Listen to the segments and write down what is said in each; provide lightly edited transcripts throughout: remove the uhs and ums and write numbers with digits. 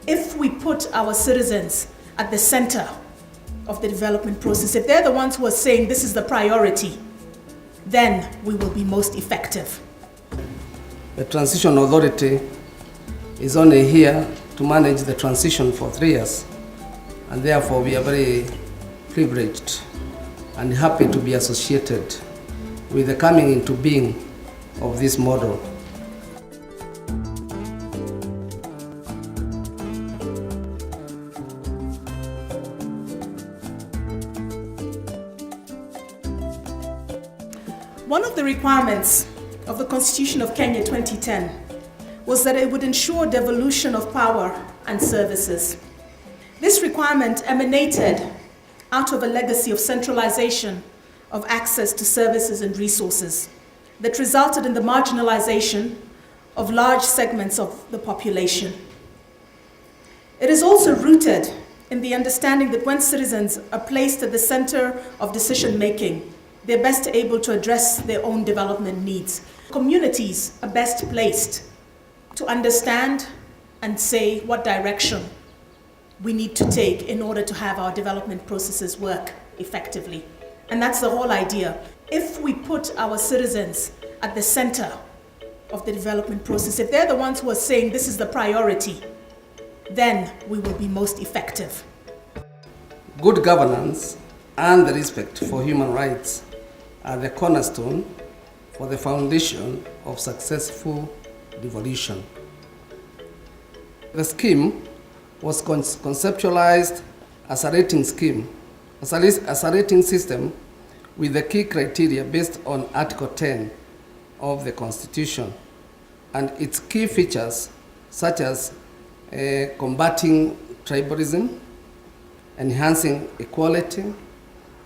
If we put our citizens at the center of the development process, if they're the ones who are saying this is the priority, then we will be most effective. The Transition Authority is only here to manage the transition for 3 years, and therefore we are very privileged and happy to be associated with the coming into being of this model. One of the requirements of the Constitution of Kenya 2010 was that it would ensure devolution of power and services. This requirement emanated out of a legacy of centralization of access to services and resources that resulted in the marginalization of large segments of the population. It is also rooted in the understanding that when citizens are placed at the center of decision-making, they're best able to address their own development needs. Communities are best placed to understand and say what direction we need to take in order to have our development processes work effectively. And that's the whole idea. If we put our citizens at the center of the development process, if they're the ones who are saying this is the priority, then we will be most effective. Good governance and the respect for human rights are the cornerstone for the foundation of successful devolution. The scheme was conceptualized as a rating scheme, as a rating system with the key criteria based on Article 10 of the Constitution and its key features such as combating tribalism, enhancing equality,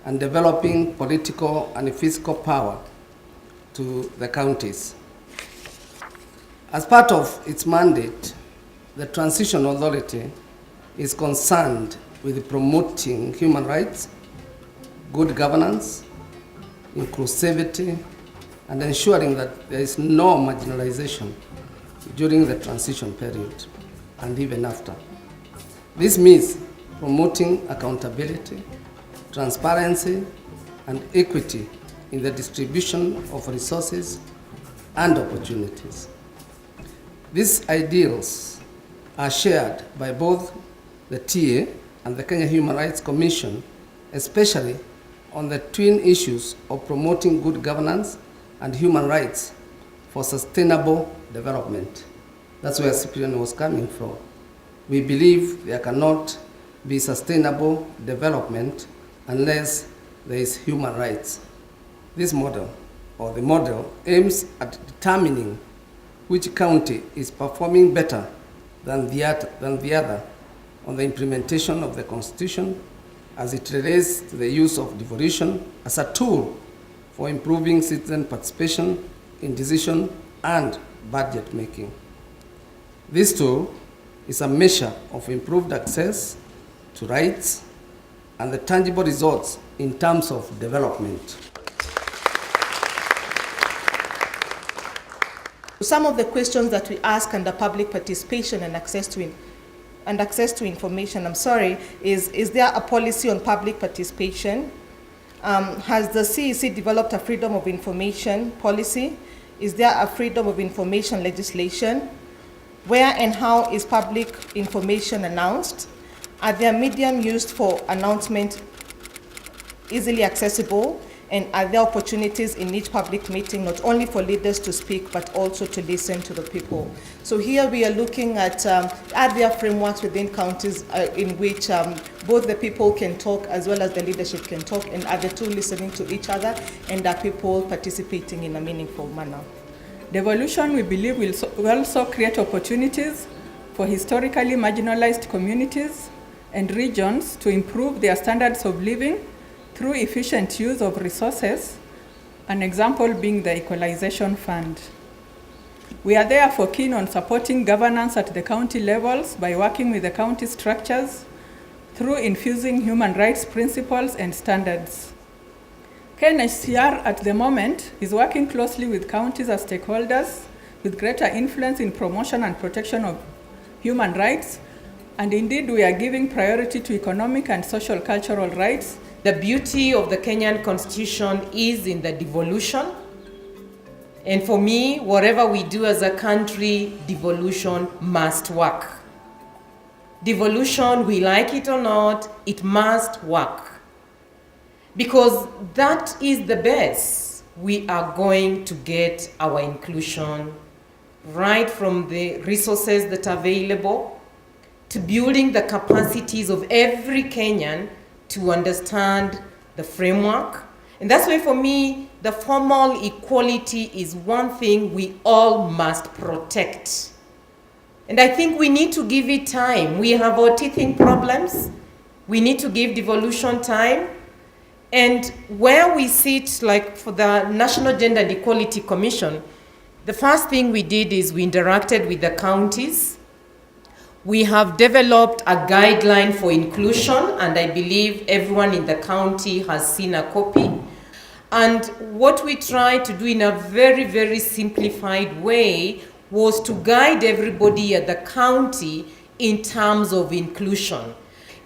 and developing political and fiscal power to the counties. As part of its mandate, the Transition Authority is concerned with promoting human rights, good governance, inclusivity, and ensuring that there is no marginalization during the transition period and even after. This means promoting accountability, transparency, and equity in the distribution of resources and opportunities. These ideals are shared by both the TA and the Kenya Human Rights Commission, especially on the twin issues of promoting good governance and human rights for sustainable development. That's where Cyprian was coming from. We believe there cannot be sustainable development unless there is human rights. This model, or the model, aims at determining which county is performing better than the other on the implementation of the Constitution as it relates to the use of devolution as a tool for improving citizen participation in decision and budget making. This tool is a measure of improved access to rights and the tangible results in terms of development. Some of the questions that we ask under public participation and access to information, is there a policy on public participation? Has the CEC developed a freedom of information policy? Is there a freedom of information legislation? Where and how is public information announced? Are there medium used for announcement easily accessible? And are there opportunities in each public meeting, not only for leaders to speak, but also to listen to the people? So here we are looking at, are there frameworks within counties in which both the people can talk as well as the leadership can talk, and are the two listening to each other, and are people participating in a meaningful manner? Devolution, we believe, will also create opportunities for historically marginalized communities and regions to improve their standards of living through efficient use of resources, an example being the Equalization Fund. We are therefore keen on supporting governance at the county levels by working with the county structures through infusing human rights principles and standards. KNHCR at the moment is working closely with counties as stakeholders with greater influence in promotion and protection of human rights And indeed, we are giving priority to economic and social cultural rights. The beauty of the Kenyan Constitution is in the devolution. And for me, whatever we do as a country, devolution must work. Devolution, we like it or not, it must work. Because that is the best we are going to get our inclusion, right from the resources that are available to building the capacities of every Kenyan to understand the framework. And that's why for me, the formal equality is one thing we all must protect. And I think we need to give it time. We have our teething problems. We need to give devolution time. And where we sit, like for the National Gender and Equality Commission, the first thing we did is we interacted with the counties. We have developed a guideline for inclusion, and I believe everyone in the county has seen a copy. And what we tried to do in a very, very simplified way was to guide everybody at the county in terms of inclusion.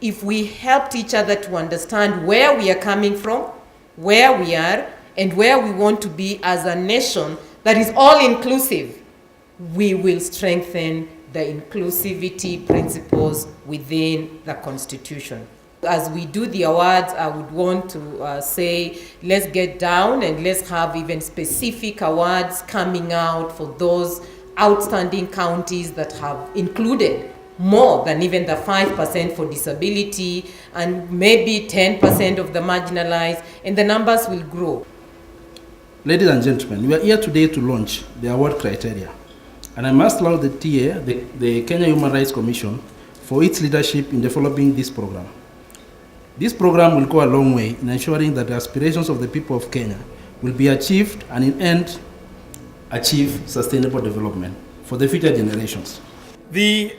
If we helped each other to understand where we are coming from, where we are, and where we want to be as a nation that is all inclusive, we will strengthen the inclusivity principles within the Constitution. As we do the awards, I would want to say, let's get down and let's have even specific awards coming out for those outstanding counties that have included more than even the 5% for disability and maybe 10% of the marginalized, and the numbers will grow. Ladies and gentlemen, we are here today to launch the award criteria. And I must laud the TA, the Kenya Human Rights Commission, for its leadership in developing this program. This program will go a long way in ensuring that the aspirations of the people of Kenya will be achieved and in end achieve sustainable development for the future generations. The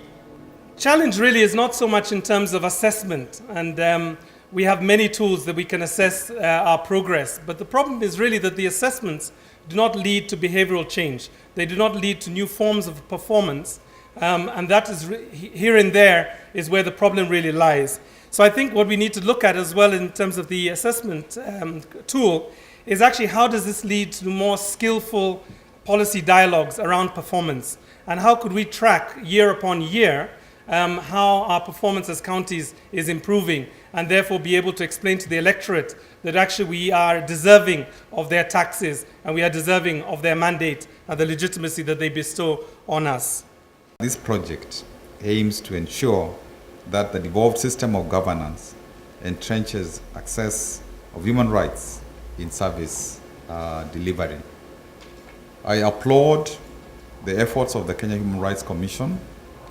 challenge really is not so much in terms of assessment, and we have many tools that we can assess our progress, but the problem is really that the assessments do not lead to behavioral change. They do not lead to new forms of performance, and that is here and there is where the problem really lies. So I think what we need to look at as well in terms of the assessment tool is actually how does this lead to more skillful policy dialogues around performance, and how could we track year upon year how our performance as counties is improving, and therefore be able to explain to the electorate that actually we are deserving of their taxes and we are deserving of their mandate and the legitimacy that they bestow on us. This project aims to ensure that the devolved system of governance entrenches access of human rights in service delivery. I applaud the efforts of the Kenya Human Rights Commission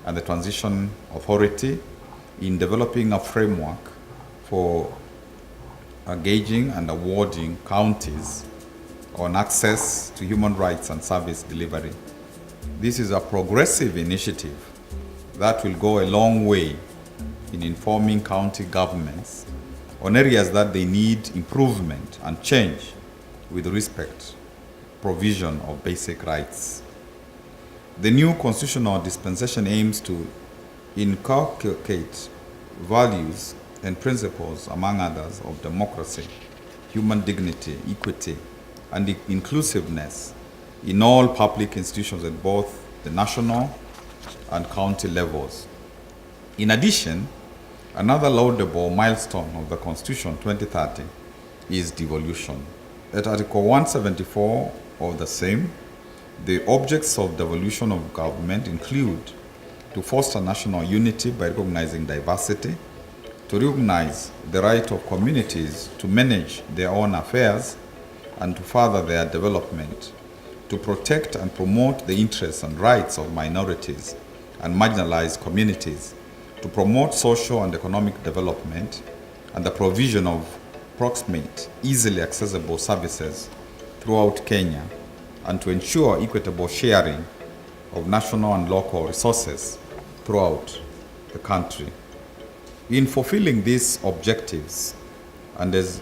and the Transition Authority in developing a framework for engaging and awarding counties on access to human rights and service delivery. This is a progressive initiative that will go a long way in informing county governments on areas that they need improvement and change with respect to provision of basic rights. The new constitutional dispensation aims to inculcate values and principles, among others, of democracy, human dignity, equity, and inclusiveness in all public institutions at both the national and county levels. In addition, another laudable milestone of the Constitution 2030 is devolution. At Article 174 of the same, the objects of devolution of government include to foster national unity by recognizing diversity, to recognize the right of communities to manage their own affairs and to further their development, to protect and promote the interests and rights of minorities and marginalized communities, to promote social and economic development and the provision of proximate, easily accessible services throughout Kenya, and to ensure equitable sharing of national and local resources throughout the country. In fulfilling these objectives, and as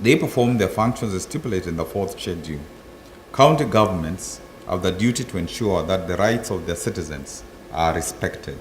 they perform their functions as stipulated in the fourth schedule, county governments have the duty to ensure that the rights of their citizens are respected.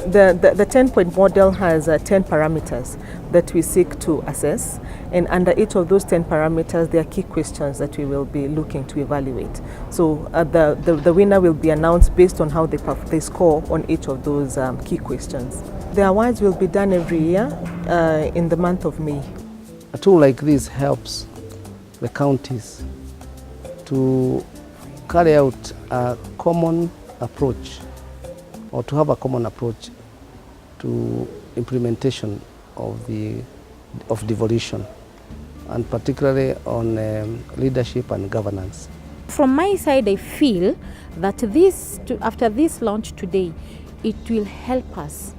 The 10-point model has 10 parameters that we seek to assess, and under each of those 10 parameters there are key questions that we will be looking to evaluate. So the winner will be announced based on how they score on each of those key questions. The awards will be done every year in the month of May. A tool like this helps the counties to carry out a common approach, or to have a common approach to implementation of devolution, and particularly on leadership and governance. From my side, I feel that after this launch today, it will help us.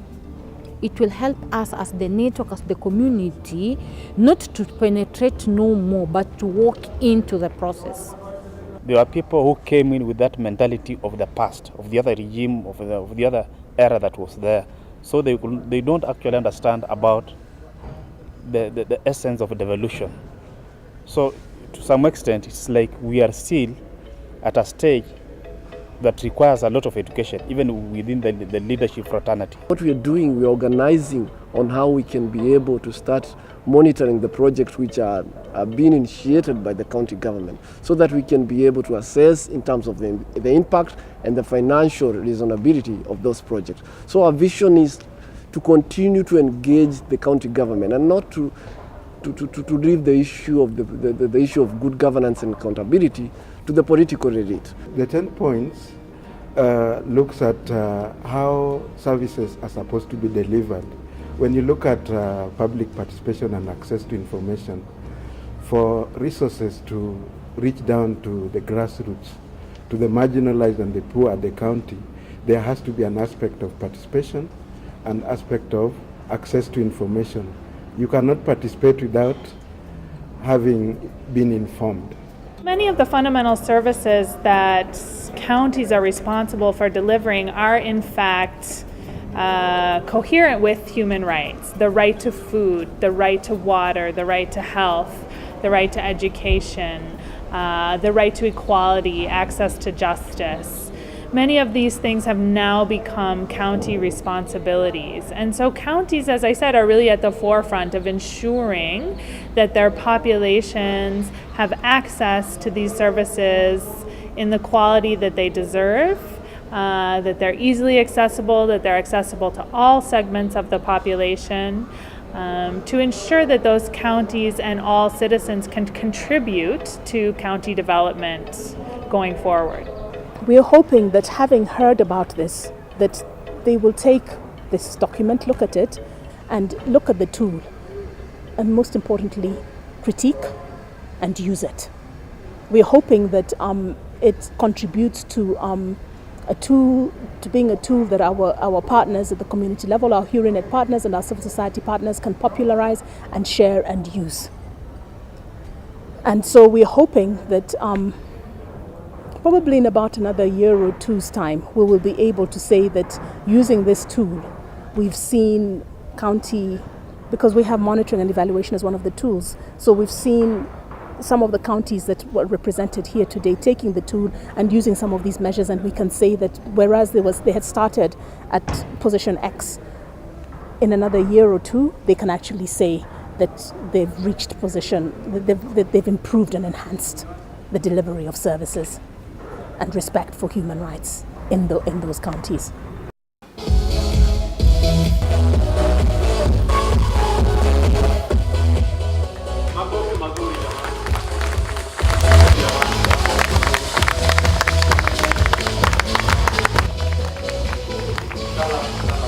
It will help us as the network, as the community, not to penetrate no more, but to walk into the process. There are people who came in with that mentality of the past, of the other regime, of the other era that was there. So they don't actually understand about the essence of devolution. So to some extent, it's like we are still at a stage that requires a lot of education, even within the leadership fraternity. What we are doing, we are organizing on how we can be able to start monitoring the projects which are being initiated by the county government, so that we can be able to assess in terms of the impact and the financial reasonability of those projects. So our vision is to continue to engage the county government and not to leave the issue of the issue of good governance and accountability to the political elite. The 10 points looks at how services are supposed to be delivered. When you look at public participation and access to information, for resources to reach down to the grassroots, to the marginalized and the poor at the county, there has to be an aspect of participation, an aspect of access to information. You cannot participate without having been informed. Many of the fundamental services that counties are responsible for delivering are in fact coherent with human rights. The right to food, the right to water, the right to health, the right to education, the right to equality, access to justice. Many of these things have now become county responsibilities. And so counties, as I said, are really at the forefront of ensuring that their populations have access to these services in the quality that they deserve, that they're easily accessible, that they're accessible to all segments of the population, to ensure that those counties and all citizens can contribute to county development going forward. We are hoping that, having heard about this, that they will take this document, look at it, and look at the tool, and most importantly, critique and use it. We are hoping that it contributes to being a tool that our partners at the community level, our HurinNet partners and our civil society partners, can popularize and share and use. And so we are hoping that probably in about another year or two's time, we will be able to say that using this tool, we've seen county, because we have monitoring and evaluation as one of the tools, so we've seen some of the counties that were represented here today taking the tool and using some of these measures, and we can say that whereas they had started at position X, in another year or two, they can actually say that they've reached position, that they've improved and enhanced the delivery of services and respect for human rights in those counties. Inshallah.